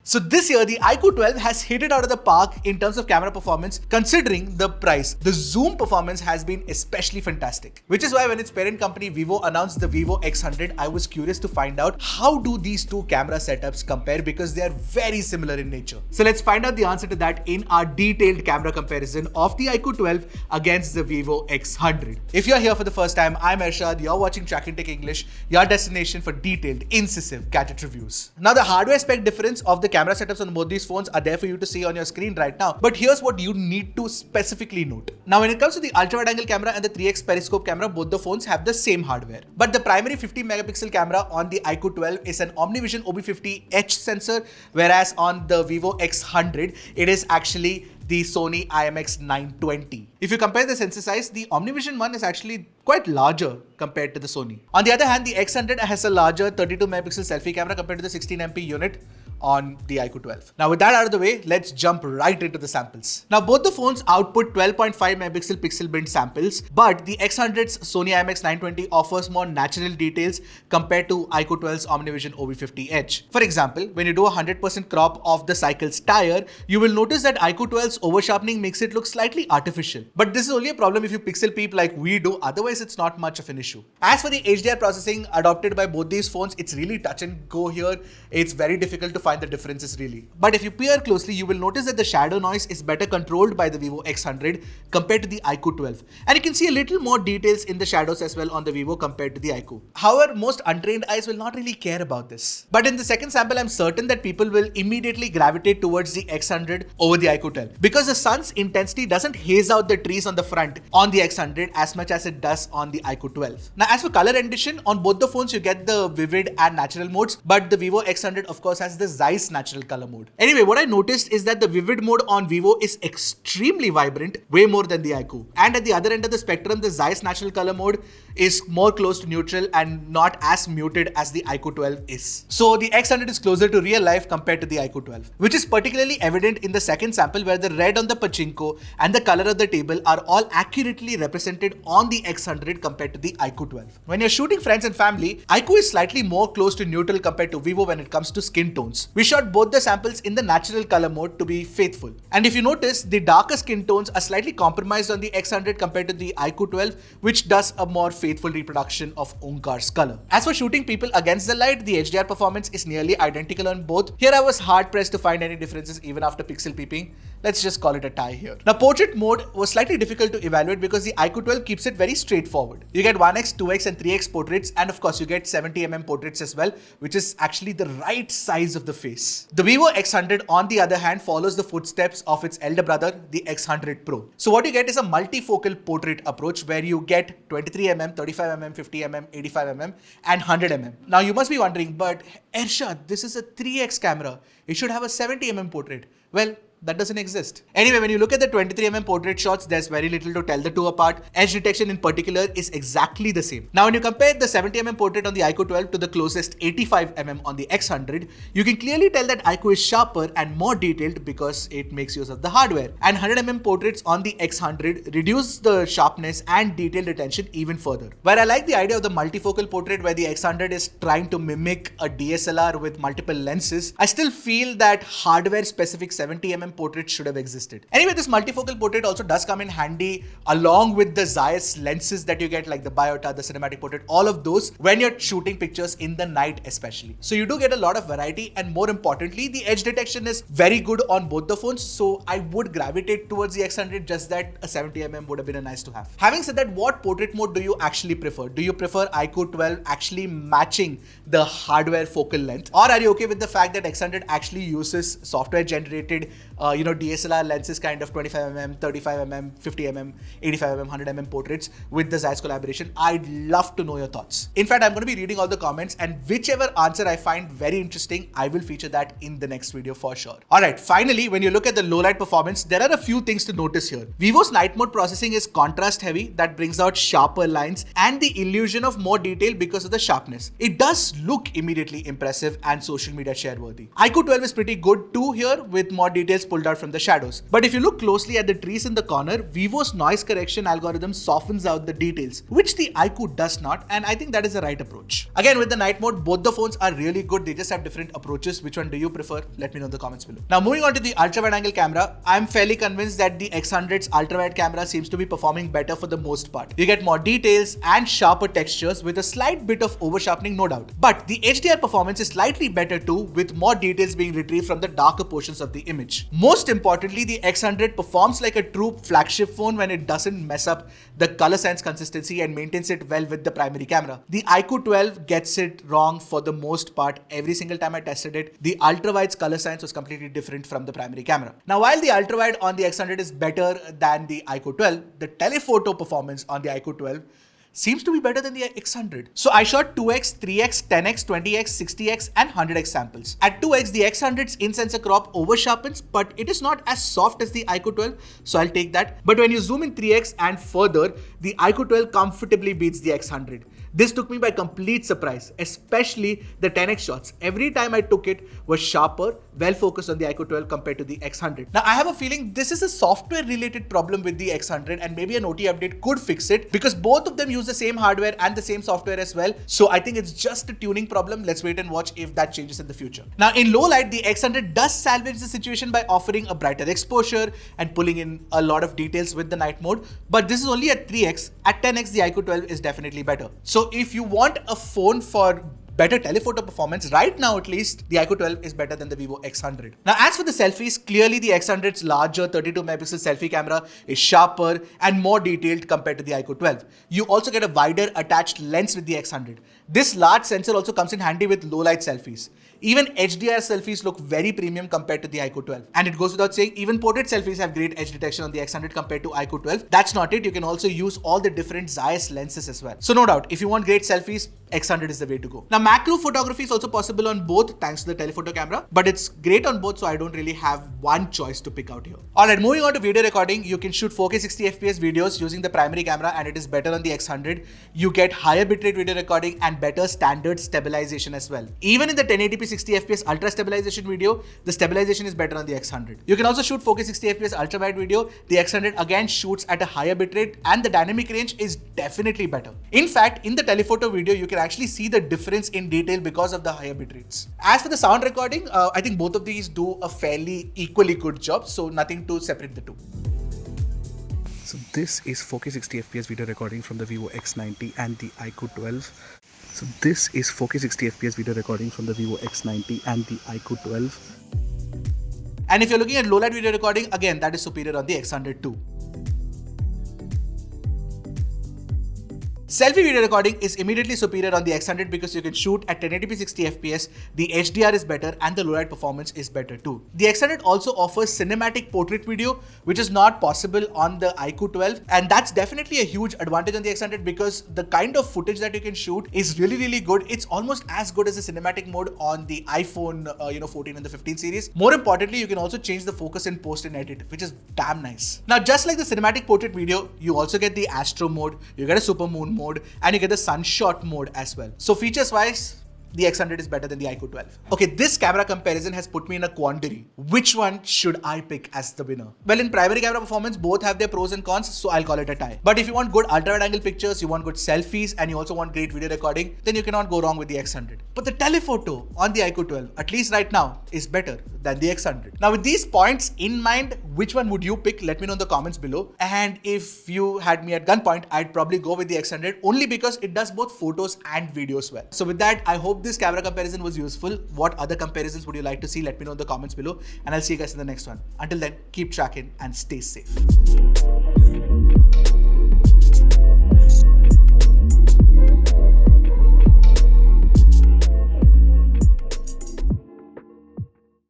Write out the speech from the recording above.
So this year, the iQOO 12 has hit it out of the park in terms of camera performance, considering the price. The zoom performance has been especially fantastic, which is why when its parent company Vivo announced the Vivo X100, I was curious to find out how do these two camera setups compare, because they are very similar in nature. So let's find out the answer to that in our detailed camera comparison of the iQOO 12 against the Vivo X100. If you're here for the first time, I'm Ershad, you're watching Trakin Tech English, your destination for detailed, incisive gadget reviews. Now the hardware spec difference of the camera setups on both these phones are there for you to see on your screen right now, but here's what you need to specifically note. Now when it comes to the ultra wide angle camera and the 3x periscope camera, both the phones have the same hardware, but the primary 50 megapixel camera on the iQOO 12 is an OmniVision OB50H sensor, whereas on the Vivo X100 it is actually the Sony IMX920. If you compare the sensor size, the OmniVision one is actually quite larger compared to the Sony. On the other hand, the X100 has a larger 32 megapixel selfie camera compared to the 16MP unit on the iQOO 12. Now with that out of the way, let's jump right into the samples. Now both the phones output 12.5 megapixel pixel bin samples, but the X100's Sony IMX920 offers more natural details compared to iQOO 12's OmniVision OB50H. For example, when you do a 100% crop of the cycle's tire, you will notice that iQOO 12's over-sharpening makes it look slightly artificial. But this is only a problem if you pixel peep like we do, otherwise it's not much of an issue. As for the HDR processing adopted by both these phones, it's really touch and go here. It's very difficult to find the differences really. But if you peer closely, you will notice that the shadow noise is better controlled by the Vivo X100 compared to the iQOO 12. And you can see a little more details in the shadows as well on the Vivo compared to the iQOO. However, most untrained eyes will not really care about this. But in the second sample, I'm certain that people will immediately gravitate towards the X100 over the iQOO 12, because the sun's intensity doesn't haze out the trees on the front on the X100 as much as it does on the iQOO 12. Now as for color rendition, on both the phones you get the vivid and natural modes, but the Vivo X100 of course has the Zeiss natural color mode. Anyway, what I noticed is that the vivid mode on Vivo is extremely vibrant, way more than the iQOO. And at the other end of the spectrum, the Zeiss natural color mode is more close to neutral and not as muted as the iQOO 12 is. So the X100 is closer to real life compared to the iQOO 12, which is particularly evident in the second sample where the red on the pachinko and the color of the table are all accurately represented on the X100 compared to the iQOO 12. When you're shooting friends and family, iQOO is slightly more close to neutral compared to Vivo when it comes to skin tones. We shot both the samples in the natural color mode to be faithful. And if you notice, the darker skin tones are slightly compromised on the X100 compared to the iQOO 12, which does a more faithful reproduction of Omkar's color. As for shooting people against the light, the HDR performance is nearly identical on both. Here I was hard pressed to find any differences even after pixel peeping. Let's just call it a tie here. Now portrait mode was slightly difficult to evaluate because the iQOO 12 keeps it very straightforward. You get 1x, 2x and 3x portraits, and of course you get 70mm portraits as well, which is actually the right size of the face. The Vivo X100 on the other hand follows the footsteps of its elder brother, the X100 Pro. So what you get is a multifocal portrait approach where you get 23mm, 35mm, 50mm, 85mm and 100mm. Now you must be wondering, but Ershad, this is a 3x camera. It should have a 70mm portrait. Well, that doesn't exist. Anyway, when you look at the 23mm portrait shots, there's very little to tell the two apart. Edge detection in particular is exactly the same. Now when you compare the 70mm portrait on the iQOO 12 to the closest 85mm on the X100, you can clearly tell that iQOO is sharper and more detailed because it makes use of the hardware. And 100mm portraits on the X100 reduce the sharpness and detail retention even further. Where I like the idea of the multifocal portrait where the X100 is trying to mimic a DSLR with multiple lenses, I still feel that hardware specific 70mm portrait should have existed. Anyway, this multifocal portrait also does come in handy along with the Zeiss lenses that you get, like the Biota, the cinematic portrait, all of those when you're shooting pictures in the night especially. So you do get a lot of variety, and more importantly, the edge detection is very good on both the phones. So I would gravitate towards the X100, just that a 70mm would have been a nice to have. Having said that, what portrait mode do you actually prefer? Do you prefer iQOO 12 actually matching the hardware focal length, or are you okay with the fact that X100 actually uses software generated DSLR lenses, kind of 25mm, 35mm, 50mm, 85mm, 100mm portraits with the Zeiss collaboration? I'd love to know your thoughts. In fact, I'm going to be reading all the comments, and whichever answer I find very interesting, I will feature that in the next video for sure. Alright, finally, when you look at the low light performance, there are a few things to notice here. Vivo's night mode processing is contrast heavy, that brings out sharper lines and the illusion of more detail because of the sharpness. It does look immediately impressive and social media share worthy. iQOO 12 is pretty good too here with more details pulled out from the shadows. But if you look closely at the trees in the corner, Vivo's noise correction algorithm softens out the details, which the iQOO does not, and I think that is the right approach. Again, with the night mode, both the phones are really good. They just have different approaches. Which one do you prefer? Let me know in the comments below. Now moving on to the ultra-wide angle camera, I'm fairly convinced that the X100's ultra-wide camera seems to be performing better for the most part. You get more details and sharper textures with a slight bit of over-sharpening, no doubt. But the HDR performance is slightly better too, with more details being retrieved from the darker portions of the image. Most importantly, the X100 performs like a true flagship phone when it doesn't mess up the color science consistency and maintains it well with the primary camera. The iQOO 12 gets it wrong for the most part. Every single time I tested it, the ultra-wide's color science was completely different from the primary camera. Now, while the ultra-wide on the X100 is better than the iQOO 12, the telephoto performance on the iQOO 12 seems to be better than the X100. So I shot 2x, 3x, 10x, 20x, 60x and 100x samples. At 2x, the X100's in-sensor crop over-sharpens, but it is not as soft as the iQOO 12, so I'll take that. But when you zoom in 3x and further, the iQOO 12 comfortably beats the X100. This took me by complete surprise, especially the 10x shots. Every time I took it was sharper, well focused on the iQOO 12 compared to the X100. Now I have a feeling this is a software related problem with the X100 and maybe an OT update could fix it because both of them use the same hardware and the same software as well. So I think it's just a tuning problem. Let's wait and watch if that changes in the future. Now in low light, the X100 does salvage the situation by offering a brighter exposure and pulling in a lot of details with the night mode. But this is only at 3x. At 10x, the iQOO 12 is definitely better. So if you want a phone for better telephoto performance, right now at least, the iQOO 12 is better than the Vivo X100. Now as for the selfies, clearly the X100's larger 32 megapixel selfie camera is sharper and more detailed compared to the iQOO 12. You also get a wider attached lens with the X100. This large sensor also comes in handy with low light selfies. Even HDR selfies look very premium compared to the iQOO 12. And it goes without saying, even portrait selfies have great edge detection on the X100 compared to iQOO 12. That's not it, you can also use all the different Zeiss lenses as well. So no doubt, if you want great selfies, X100 is the way to go. Now macro photography is also possible on both thanks to the telephoto camera, but it's great on both, so I don't really have one choice to pick out here. Alright, moving on to video recording, you can shoot 4K 60fps videos using the primary camera and it is better on the X100. You get higher bitrate video recording and better standard stabilization as well. Even in the 1080p 60fps ultra stabilization video, the stabilization is better on the X100. You can also shoot 4K 60fps ultra wide video. The X100 again shoots at a higher bitrate and the dynamic range is definitely better. In fact, in the telephoto video, you can actually see the difference in detail because of the higher bitrates. As for the sound recording, I think both of these do a fairly equally good job, so nothing to separate the two. So this is 4K 60fps video recording from the Vivo X90 and the iQOO 12. So this is 4K 60fps video recording from the Vivo X90 and the iQOO 12. And if you're looking at low light video recording, again, that is superior on the X100 too. Selfie video recording is immediately superior on the X100 because you can shoot at 1080p 60fps, the HDR is better and the low light performance is better too. The X100 also offers cinematic portrait video, which is not possible on the iQOO 12, and that's definitely a huge advantage on the X100 because the kind of footage that you can shoot is really good. It's almost as good as the cinematic mode on the iPhone 14 and the 15 series. More importantly, you can also change the focus in post and edit, which is damn nice. Now, just like the cinematic portrait video, you also get the astro mode, you get a super moon mode, and you get the sunshot mode as well. So features wise, the X100 is better than the iQOO 12. Okay, this camera comparison has put me in a quandary. Which one should I pick as the winner? Well, in primary camera performance, both have their pros and cons, so I'll call it a tie. But if you want good ultra-wide angle pictures, you want good selfies, and you also want great video recording, then you cannot go wrong with the X100. But the telephoto on the iQOO 12, at least right now, is better than the X100. Now with these points in mind, which one would you pick? Let me know in the comments below. And if you had me at gunpoint, I'd probably go with the X100 only because it does both photos and videos well. So with that, I hope this camera comparison was useful. What other comparisons would you like to see? Let me know in the comments below, and I'll see you guys in the next one. Until then, keep tracking and stay safe.